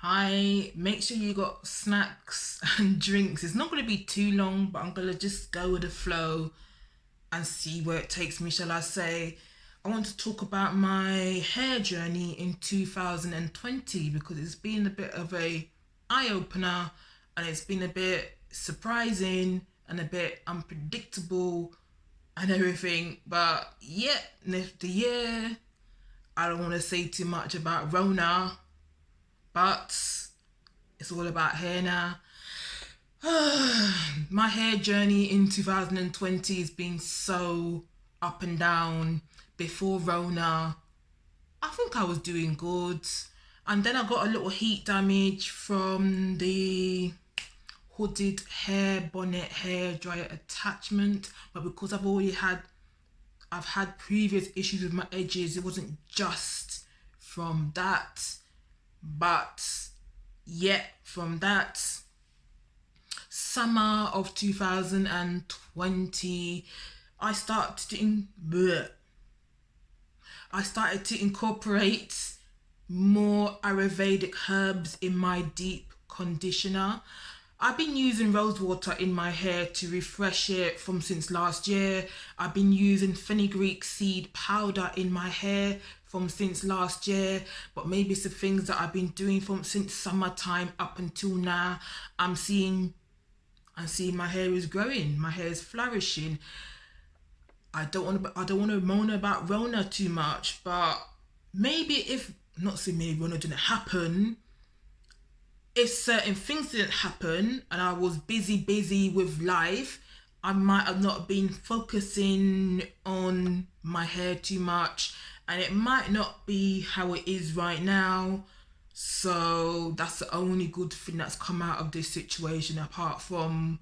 Hi, make sure you got snacks and drinks. It's not going to be too long, but I'm going to just go with the flow and see where it takes me, shall I say. I want to talk about my hair journey in 2020 because it's been a bit of a eye opener and it's been a bit surprising and a bit unpredictable and everything. But yeah, the year, I don't want to say too much about Rona, but it's all about hair now. My hair journey in 2020 has been so up and down. Before Rona, I think I was doing good. And then I got a little heat damage from the hooded hair bonnet hair dryer attachment. But because I've had previous issues with my edges, it wasn't just from that. But yeah, from that summer of 2020, I started I started to incorporate more Ayurvedic herbs in my deep conditioner. I've been using rose water in my hair to refresh it from since last year. I've been using fenugreek seed powder in my hair from since last year, but maybe it's the things that I've been doing from since summertime up until now. I'm seeing my hair is growing, my hair is flourishing. I don't want to moan about Rona too much, but maybe if not say maybe Rona didn't happen, if certain things didn't happen and I was busy with life, I might have not been focusing on my hair too much and it might not be how it is right now. So that's the only good thing that's come out of this situation apart from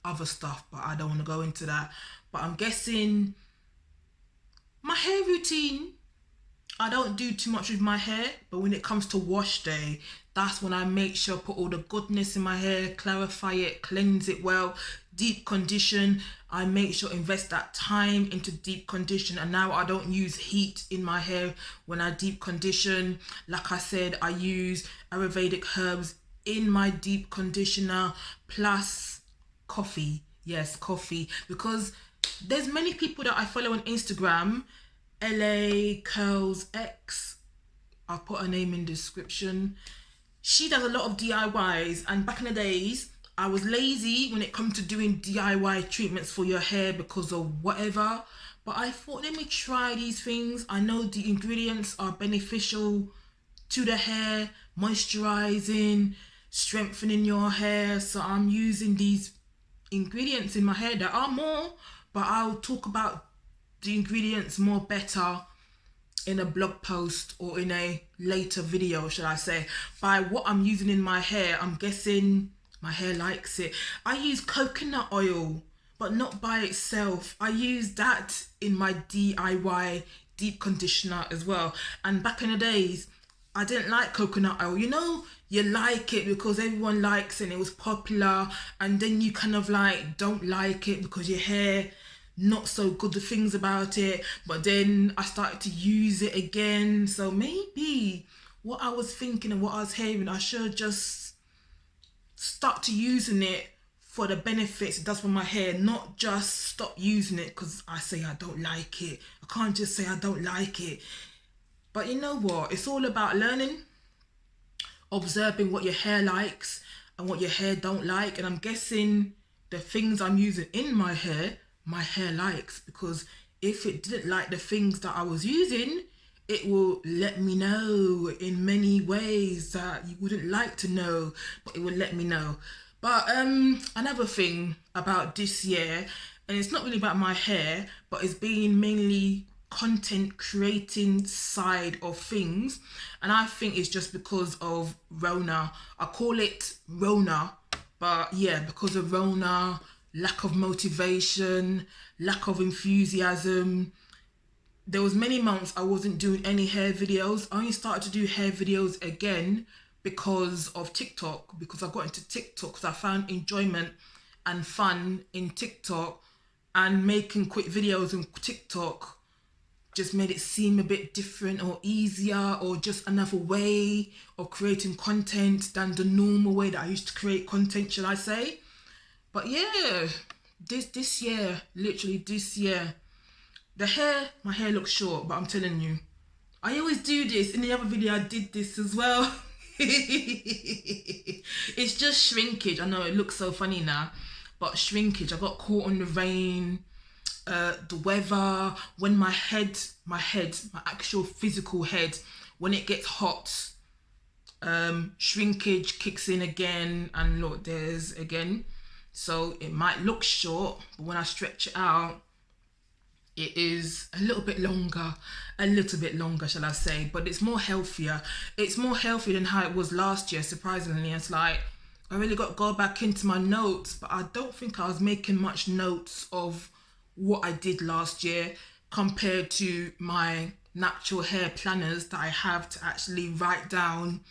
other stuff, but I don't want to go into that. But I'm guessing my hair routine, I don't do too much with my hair, but when it comes to wash day, that's when I make sure I put all the goodness in my hair, clarify it, cleanse it well, deep condition. I make sure invest that time into deep condition, and now I don't use heat in my hair when I deep condition. Like I said, I use Ayurvedic herbs in my deep conditioner plus coffee. Yes, coffee, because there's many people that I follow on Instagram. LA Curls X, I'll put her name in the description. She does a lot of DIYs, and back in the days I was lazy when it comes to doing DIY treatments for your hair because of whatever, but I thought let me try these things. I know the ingredients are beneficial to the hair, moisturizing, strengthening your hair, so I'm using these ingredients in my hair. There are more, but I'll talk about the ingredients more better in a blog post or in a later video, should I say. By what I'm using in my hair, I'm guessing my hair likes it. I use coconut oil, but not by itself. I use that in my DIY deep conditioner as well. And back in the days, I didn't like coconut oil. You know, you like it because everyone likes it and it was popular, and then you kind of like don't like it because your hair not so good the things about it, but then I started to use it again. So maybe what I was thinking and what I was hearing, I should just start to using it for the benefits it does for my hair, not just stop using it because I say I don't like it. I can't just say I don't like it. But you know what? It's all about learning, observing what your hair likes and what your hair don't like. And I'm guessing the things I'm using in my hair likes, because if it didn't like the things that I was using, it will let me know in many ways that you wouldn't like to know, but it will let me know. But another thing about this year, and it's not really about my hair, but it's being mainly content creating side of things, and I think it's just because of Rona. I call it Rona, but yeah, because of Rona, lack of motivation, lack of enthusiasm. There was many months I wasn't doing any hair videos. I only started to do hair videos again because of TikTok, because I got into TikTok because I found enjoyment and fun in TikTok, and making quick videos on TikTok just made it seem a bit different or easier, or just another way of creating content than the normal way that I used to create content, shall I say. But yeah, this year, literally this year, my hair looks short, but I'm telling you, I always do this. In the other video I did this as well. It's just shrinkage. I know it looks so funny now, but shrinkage. I got caught on the rain, the weather, when my actual physical head, when it gets hot, shrinkage kicks in again, and look, there's again. So it might look short, but when I stretch it out, it is a little bit longer, shall I say, but it's more healthier. It's more healthy than how it was last year, surprisingly. It's like, I really got to go back into my notes, but I don't think I was making much notes of what I did last year compared to my natural hair planners that I have to actually write down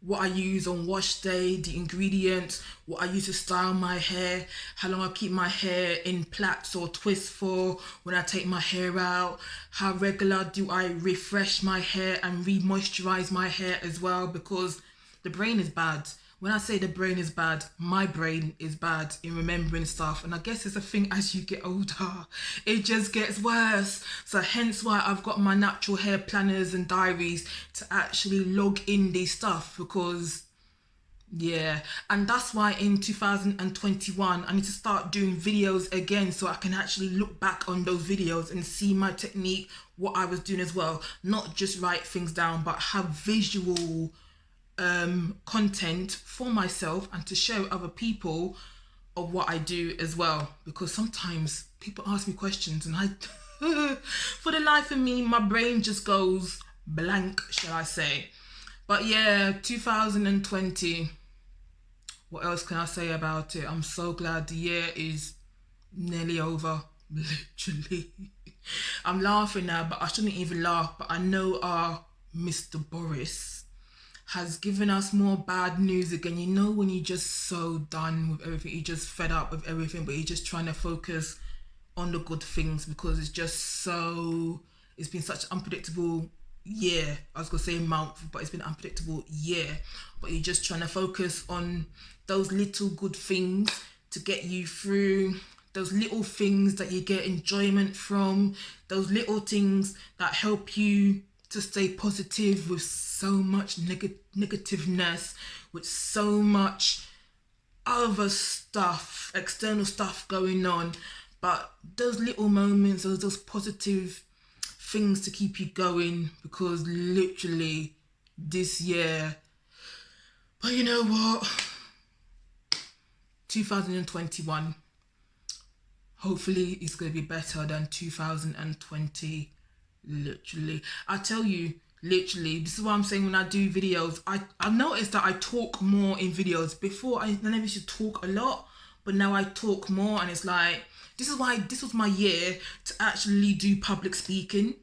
what I use on wash day, the ingredients, what I use to style my hair, how long I keep my hair in plaits or twists for when I take my hair out, how regular do I refresh my hair and re-moisturize my hair as well, because the brain is bad. When I say the brain is bad, my brain is bad in remembering stuff. And I guess it's a thing as you get older, it just gets worse. So hence why I've got my natural hair planners and diaries to actually log in these stuff, because yeah. And that's why in 2021, I need to start doing videos again, so I can actually look back on those videos and see my technique, what I was doing as well. Not just write things down, but have visual content for myself and to show other people of what I do as well, because sometimes people ask me questions and I for the life of me, my brain just goes blank, shall I say. But yeah, 2020, what else can I say about it? I'm so glad the year is nearly over, literally. I'm laughing now, but I shouldn't even laugh, but I know our Mr. Boris has given us more bad news again. You know, when you're just so done with everything, you're just fed up with everything, but you're just trying to focus on the good things, because it's been such an unpredictable year. I was gonna say month, but it's been an unpredictable year. But you're just trying to focus on those little good things to get you through, those little things that you get enjoyment from, those little things that help you to stay positive with so much negativeness, with so much other stuff, external stuff going on. But those little moments, those positive things to keep you going, because literally this year, but you know what, 2021, hopefully it's going to be better than 2020. Literally, I tell you, literally, this is what I'm saying. When I do videos, I've noticed that I talk more in videos. Before I never used to talk a lot, but now I talk more, and it's like, this is why this was my year to actually do public speaking in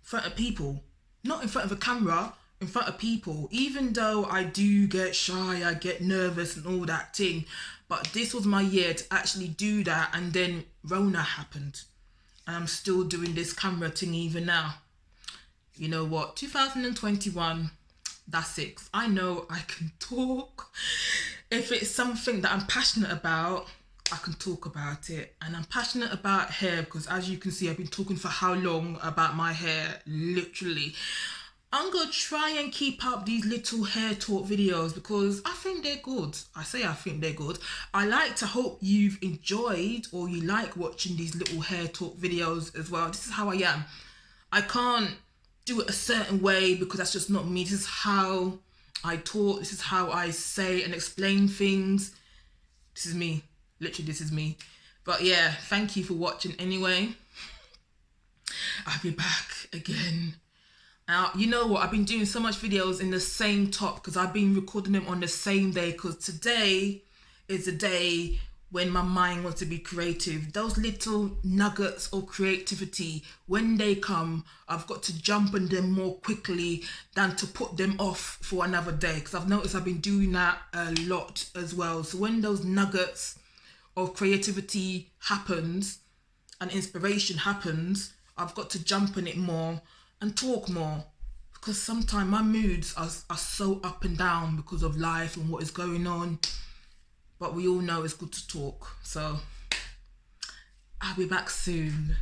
front of people, not in front of a camera, in front of people. Even though I do get shy, I get nervous and all that thing, but this was my year to actually do that. And then Rona happened, and I'm still doing this camera thing even now. You know what, 2021, that's it. I know I can talk. If it's something that I'm passionate about, I can talk about it. And I'm passionate about hair, because as you can see, I've been talking for how long about my hair, literally. I'm gonna try and keep up these little hair talk videos, because I think they're good. I think they're good. I like to hope you've enjoyed, or you like watching these little hair talk videos as well. This is how I am. I can't do it a certain way, because that's just not me. This is how I talk. This is how I say and explain things. This is me. Literally, this is me. But yeah, thank you for watching anyway. I'll be back again. Now, you know what, I've been doing so much videos in the same top, because I've been recording them on the same day, because today is the day when my mind wants to be creative. Those little nuggets of creativity, when they come, I've got to jump on them more quickly than to put them off for another day, because I've noticed I've been doing that a lot as well. So when those nuggets of creativity happens and inspiration happens, I've got to jump on it more and talk more, because sometimes my moods are so up and down because of life and what is going on. But we all know it's good to talk. So I'll be back soon.